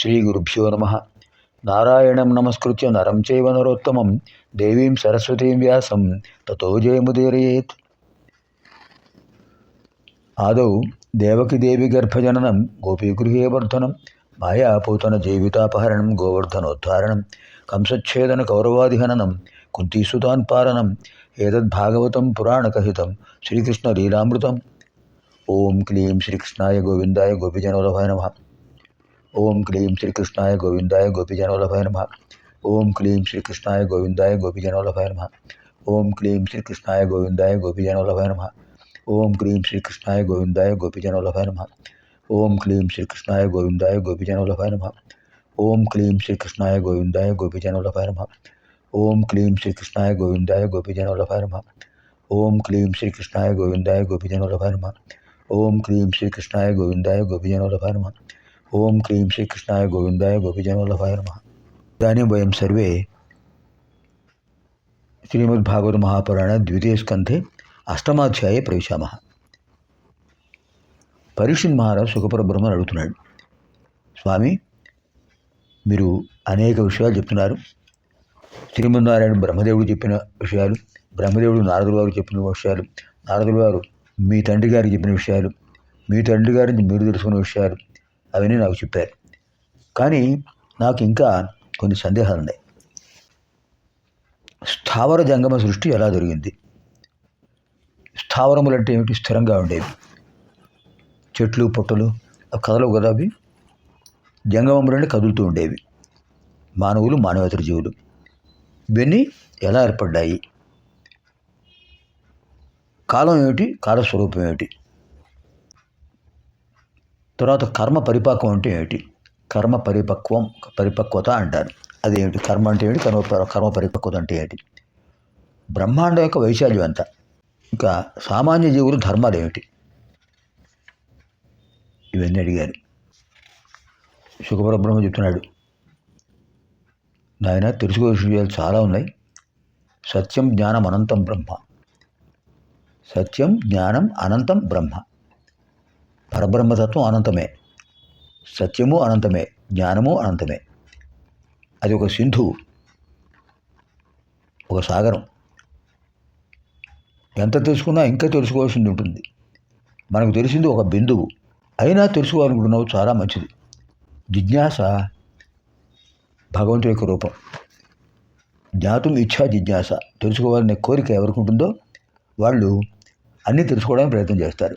శ్రీగురుభ్యో నమః. నారాయణం నమస్కృత్య నరం చైవ నరోత్తమం దేవీం సరస్వతీం వ్యాసం తతో జయముదీరయేత్. ఆదౌ దేవకీదేవి గర్భజననం గోపీగృహే వర్ధనం మాయాపూతన జీవితాపహరణం గోవర్ధనోద్ధారణం కంసచ్ఛేదన కౌరవాదిహననం కుంతీసుతాన్ పాలనం ఏతద్భాగవతం పురాణకహితం శ్రీకృష్ణ లీలామృతం. ఓం క్లీం శ్రీకృష్ణాయ గోవిందాయ గోపిజనవల్లభాయ నమః. ఓం క్లీం శ్రీకృష్ణాయ గోవిందాయ గోపిజనవల్లభాయ నమః. ఓం క్లీం శ్రీకృష్ణాయ గోవిందాయ గోపిజనవల్లభాయ నమః. ఓం క్లీం శ్రీకృష్ణాయ గోవిందాయ గోపిజనవల్లభాయ నమః. ఓం క్లీం శ్రీకృష్ణాయ గోవిందాయ గోపిజనవల్లభాయ నమః. ఓం క్లీం శ్రీకృష్ణాయ గోవిందాయ గోపిజనవల్లభాయ నమః. ఓం క్లీం శ్రీకృష్ణాయ గోవిందాయ గోపిజనవల్లభాయ నమః. ఓం క్లీం శ్రీకృష్ణాయ గోవిందాయ గోపిజనవల్లభాయ నమః. ఓం క్లీం శ్రీకృష్ణాయ గోవిందాయ గోపిజనవల్లభాయ నమః. ఓం క్లీం శ్రీకృష్ణాయ గోవిందాయ గోపిజనవల్లభాయ నమః. ఓం క్లీం శ్రీకృష్ణాయ గోవిందాయ గోపిజనవల్లభాయ నమః. ఇదాनीं वयं सर्वे श्रीमद्भागवत महापुराणे द्वितीय स्कन्धे अष्टमाध्याये प्रविशामः. పరీక్షిత్ మహారాజు సుఖపరబ్రహ్మను అడుగుతున్నాడు, స్వామి మీరు అనేక విషయాలు చెప్తున్నారు. శ్రీమన్నారాయణ బ్రహ్మదేవుడు చెప్పిన విషయాలు, బ్రహ్మదేవుడు నారదుల వారు చెప్పిన విషయాలు, నారదుల వారు మీ తండ్రి గారికి చెప్పిన విషయాలు, మీ తండ్రి గారిని మీరు తెలుసుకున్న విషయాలు అవన్నీ నాకు చెప్పారు. కానీ నాకు ఇంకా కొన్ని సందేహాలు ఉన్నాయి. స్థావర జంగమ సృష్టి ఎలా జరిగింది? స్థావరములు అంటే ఏమిటి? స్థిరంగా ఉండేవి. చెట్లు పుట్టలు అవి కదలవు కదా. అవి జంగమములు అంటే కదులుతూ ఉండేవి. మానవులు, మానవేతర జీవులు, ఇవన్నీ ఎలా ఏర్పడ్డాయి? కాలం ఏమిటి? కాలస్వరూపం ఏమిటి? తర్వాత కర్మ పరిపక్వం అంటే ఏమిటి? కర్మ పరిపక్వత అంటారు. అదేమిటి? కర్మ అంటే ఏమిటి? కర్మ పరిపక్వత అంటే ఏంటి? బ్రహ్మాండం యొక్క వైశాల్యం ఎంత? ఇంకా సామాన్య జీవులు ధర్మాలు ఏమిటి? ఇవన్నీ అడిగారు. సుఖపరబ్రహ్మ చెప్తున్నాడు, నాయన తెలుసుకోవాల్సిన విషయాలు చాలా ఉన్నాయి. సత్యం జ్ఞానం అనంతం బ్రహ్మ. సత్యం జ్ఞానం అనంతం బ్రహ్మ. పరబ్రహ్మతత్వం అనంతమే, సత్యము అనంతమే, జ్ఞానము అనంతమే. అది ఒక సింధువు, ఒక సాగరం. ఎంత తెలుసుకున్నా ఇంకా తెలుసుకోవాల్సింది ఉంటుంది. మనకు తెలిసింది ఒక బిందువు, అయినా తెలుసుకోవాలనుకుంటున్నావు, చాలా మంచిది. జిజ్ఞాస భగవంతుడి యొక్క రూపం. జ్ఞాతం ఇచ్ఛా జిజ్ఞాస. తెలుసుకోవాలనే కోరిక ఎవరికి ఉంటుందో వాళ్ళు అన్నీ తెలుసుకోవడానికి ప్రయత్నం చేస్తారు,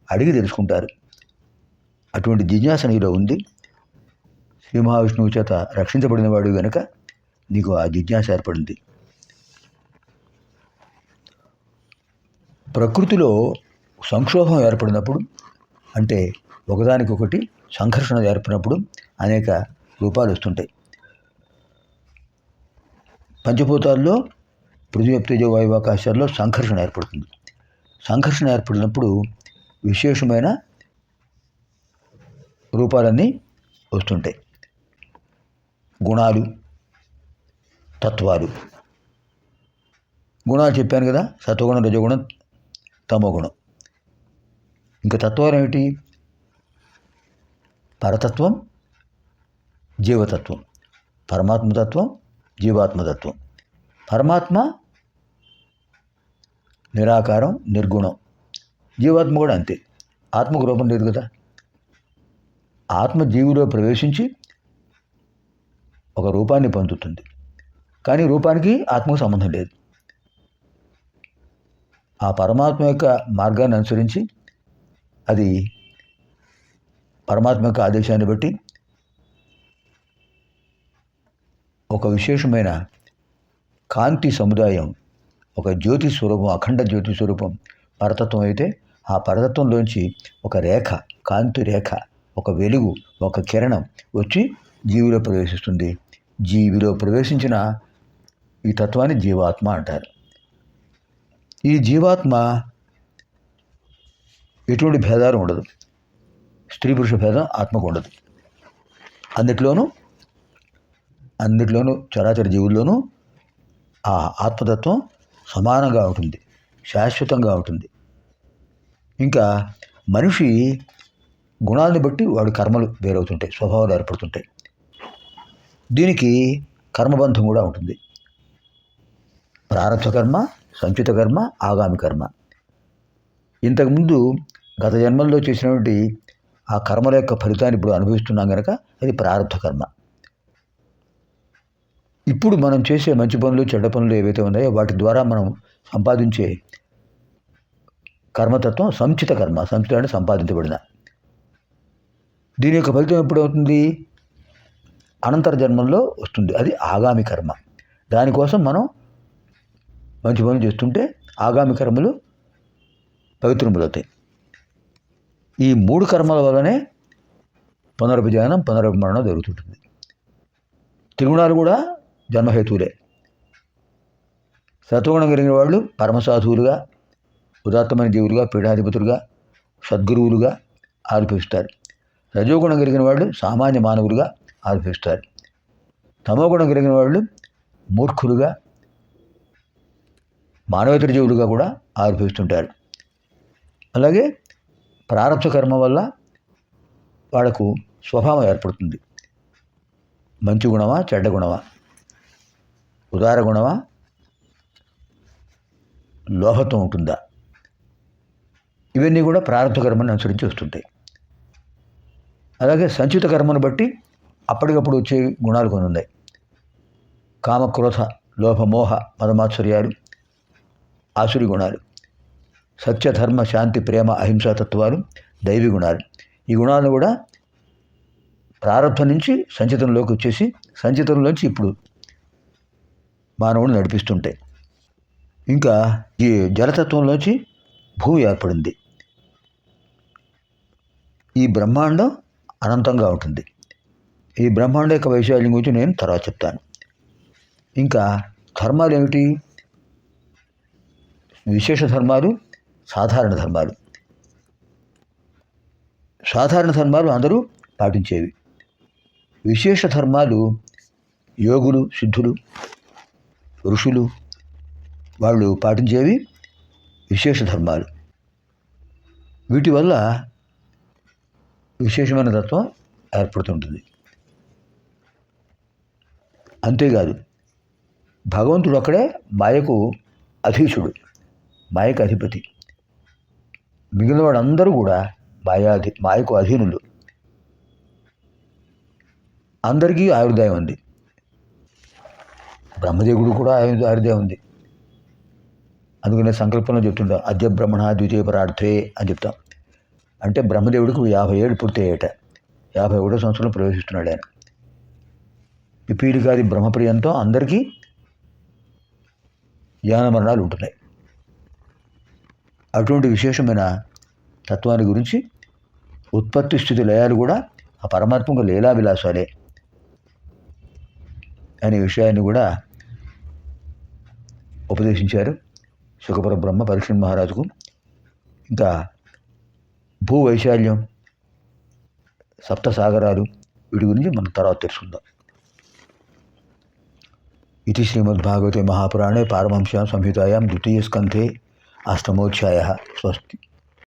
అడిగి తెలుసుకుంటారు. అటువంటి జిజ్ఞాస నీలో ఉంది. శ్రీ మహావిష్ణువు చేత రక్షించబడిన వాడు కనుక నీకు ఆ జిజ్ఞాస ఏర్పడింది. ప్రకృతిలో సంక్షోభం ఏర్పడినప్పుడు, అంటే ఒకదానికొకటి సంఘర్షణ ఏర్పడినప్పుడు అనేక రూపాలు వస్తుంటాయి. పంచభూతాల్లో పృథ్వీ తేజ వాయువు ఆకాశాల్లో సంఘర్షణ ఏర్పడుతుంది. సంఘర్షణ ఏర్పడినప్పుడు విశేషమైన రూపాలన్నీ వస్తుంటాయి. గుణాలు, తత్వాలు. గుణాలు చెప్పాను కదా, సత్వగుణం, రజోగుణం, తమోగుణం. ఇంకా తత్వాలు ఏమిటి? పరతత్వం, జీవతత్వం. పరమాత్మతత్వం, జీవాత్మతత్వం. పరమాత్మ నిరాకారం, నిర్గుణం. జీవాత్మ కూడా అంతే. ఆత్మకు రూపం లేదు కదా. ఆత్మ జీవిలో ప్రవేశించి ఒక రూపాన్ని పొందుతుంది, కానీ రూపానికి ఆత్మకు సంబంధం లేదు. ఆ పరమాత్మ యొక్క మార్గాన్ని అనుసరించి, అది పరమాత్మ యొక్క ఆదేశాన్ని బట్టి ఒక విశేషమైన కాంతి సముదాయం, ఒక జ్యోతి స్వరూపం, అఖండ జ్యోతి స్వరూపం పరతత్వం అయితే, ఆ పరతత్వంలోంచి ఒక రేఖ, కాంతి రేఖ, ఒక వెలుగు, ఒక కిరణం వచ్చి జీవిలో ప్రవేశిస్తుంది. జీవిలో ప్రవేశించిన ఈ తత్వాన్ని జీవాత్మ అంటారు. ఈ జీవాత్మ ఎటువంటి భేదాలు ఉండదు. స్త్రీ పురుష భేదం ఆత్మకు ఉండదు. అన్నిట్లోనూ చరాచర జీవుల్లోనూ ఆ ఆత్మతత్వం సమానంగా ఉంటుంది, శాశ్వతంగా ఉంటుంది. ఇంకా మనిషి గుణాలను బట్టి వాడి కర్మలు వేరవుతుంటాయి, స్వభావాలు ఏర్పడుతుంటాయి. దీనికి కర్మబంధం కూడా ఉంటుంది. ప్రారబ్ధ కర్మ, సంచిత కర్మ, ఆగామి కర్మ. ఇంతకుముందు గత జన్మల్లో చేసినటువంటి ఆ కర్మల యొక్క ఫలితాన్ని ఇప్పుడు అనుభవిస్తున్నాం కనుక అది ప్రారబ్ధ కర్మ. ఇప్పుడు మనం చేసే మంచి పనులు, చెడ్డ పనులు ఏవైతే ఉన్నాయో వాటి ద్వారా మనం సంపాదించే కర్మతత్వం సంచిత కర్మ. సంచిత అంటే సంపాదించబడిన. దీని యొక్క ఫలితం ఎప్పుడవుతుంది? అనంతర జన్మంలో వస్తుంది. అది ఆగామి కర్మ. దానికోసం మనం మంచి పనులు చేస్తుంటే ఆగామి కర్మలు పవిత్రములవుతాయి. ఈ 3 కర్మల వల్లనే పునర్విజననం, పునర్మరణం జరుగుతుంటుంది. త్రిగుణాలు కూడా జన్మహేతువులే. సత్వగుణం కలిగిన వాళ్ళు పరమసాధువులుగా, ఉదాత్తమైన జీవులుగా, పీఠాధిపతులుగా, సద్గురువులుగా ఆవిర్భవిస్తారు. రజోగుణం కలిగిన వాళ్ళు సామాన్య మానవులుగా ఆవిర్భవిస్తారు. తమోగుణం కలిగిన వాళ్ళు మూర్ఖులుగా, మానవేతర జీవులుగా కూడా ఆవిర్భవిస్తుంటారు. అలాగే ప్రారబ్ధ కర్మ వల్ల వాళ్లకు స్వభావం ఏర్పడుతుంది. మంచి గుణమా, చెడ్డ గుణమా, ఉదార గుణమా, లోహత్వం ఉంటుందా, ఇవన్నీ కూడా ప్రారబ్ధ కర్మను అనుసరించి వస్తుంటాయి. అలాగే సంచిత కర్మను బట్టి అప్పటికప్పుడు వచ్చే గుణాలు కొన్ని ఉన్నాయి. కామక్రోధ లోభ మోహ మదమాత్సర్యాలు ఆసురి గుణాలు. సత్య ధర్మ శాంతి ప్రేమ అహింసా తత్వాలు దైవీ గుణాలు. ఈ గుణాలను కూడా ప్రారబ్ధం నుంచి సంచితంలోకి వచ్చేసి సంచితంలోంచి ఇప్పుడు మానవుడు నడిపిస్తుంటాయి. ఇంకా ఈ జలతత్వంలోంచి భూమి ఏర్పడింది. ఈ బ్రహ్మాండం అనంతంగా ఉంటుంది. ఈ బ్రహ్మాండం యొక్క వైశాల్యం గురించి నేను తర్వాత చెప్తాను. ఇంకా ధర్మాలు ఏమిటి? విశేష ధర్మాలు, సాధారణ ధర్మాలు. సాధారణ ధర్మాలు అందరూ పాటించేవి. విశేష ధర్మాలు యోగులు, సిద్ధులు, ఋషులు వాళ్ళు పాటించేవి విశేష ధర్మాలు. వీటి వల్ల విశేషమైన తత్వం ఏర్పడుతుంటుంది. అంతేకాదు, భగవంతుడు అక్కడే మాయకు అధీశుడు, మాయకు అధిపతి. మిగిలిన వాళ్ళందరూ కూడా మాయకు అధీనులు. అందరికీ ఆయుర్దాయం ఉంది. బ్రహ్మదేవుడు కూడా ఆయుర్దాయం ఉంది. అందుకనే సంకల్పంలో చెప్తుంటాం, అద్య బ్రహ్మణ ద్వితీయ పరార్థే అని చెప్తాం. అంటే బ్రహ్మదేవుడికి 57 పూర్తయ్యేట. 51వ సంవత్సరంలో ప్రవేశిస్తున్నాడు ఆయన. పిపీలికాది బ్రహ్మప్రియంతో అందరికీ జ్ఞాన మరణాలు ఉంటున్నాయి. అటువంటి విశేషమైన తత్వాన్ని గురించి ఉత్పత్తి స్థితి లయాలు కూడా ఆ పరమాత్మకు లీలా విలాసాలే అనే విషయాన్ని కూడా ఉపదేశించారు శుకపర బ్రహ్మ పరీక్షణ్ మహారాజుకు. ఇంకా భూ వైశాల్యం, సప్తసాగరాలు, వీటి గురించి మనం తర్వాత తెలుసుకుందాం. ఇది శ్రీమద్భాగవతే మహాపురాణే పారమహంస్యాం సంహితాయాం 2వ స్కంధే 8మోధ్యాయః. స్వస్తి.